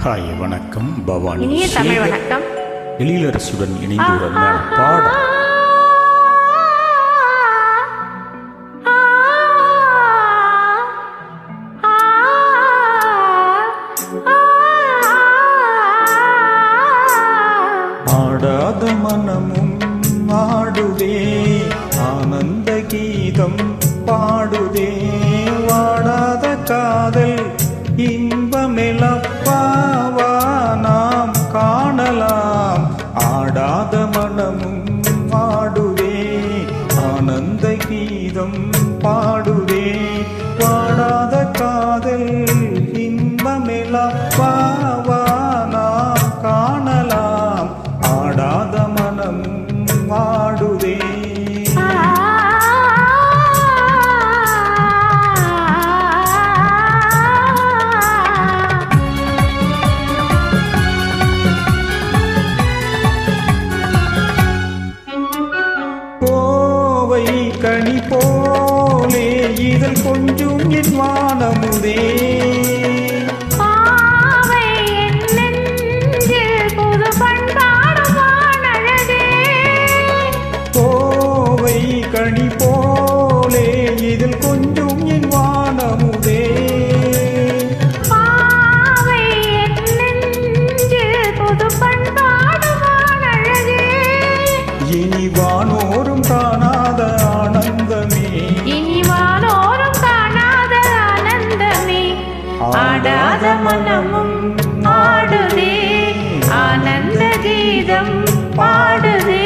Hi வணக்கம் பவானி. இனிய தமிழ் வணக்கம். எழிலரசுடன் இணைந்து ஒரு பாடம். ஆடாத மனமும் ஆடுதே, ஆனந்த கீதம் பாடுதே, வாடாத காதல் இன்பமெலப்பாவா நாம் காணலாம். ஆடாத மனமும் ஆடுதே, ஆனந்த கீதம் பாடுதே, வாடாத காதல் இன்பமெலப்பாவா நாம் காணலாம். ஆடாத மனமும் ஆடுதே. கனி போலே இதழ் கொஞ்சம் என் வானமுதே, கோவை கனி போலே இதழ் கொஞ்சம் என் வானமுதே, இனி வானோரும் காணாத ஆனந்தமே, இனிவானோரும் காணாத ஆனந்தமே. ஆடாத மனமும் ஆடுதே, ஆனந்த கீதம் பாடுதே,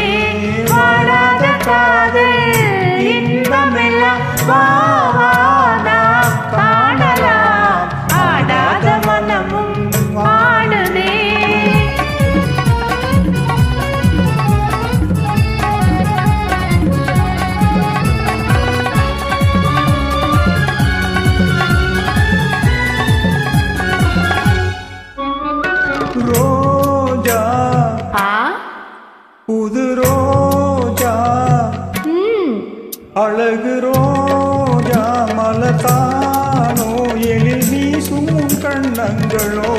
வாடாத காதல் இன்பமெல்லாம் நாம் காணலாம். ஆடாத மனமும் ஆடுதே. ரோஜா புது ரோஜா, அழகு ரோஜா மலதானோ, எழில் வீசும் கண்ணங்களோ,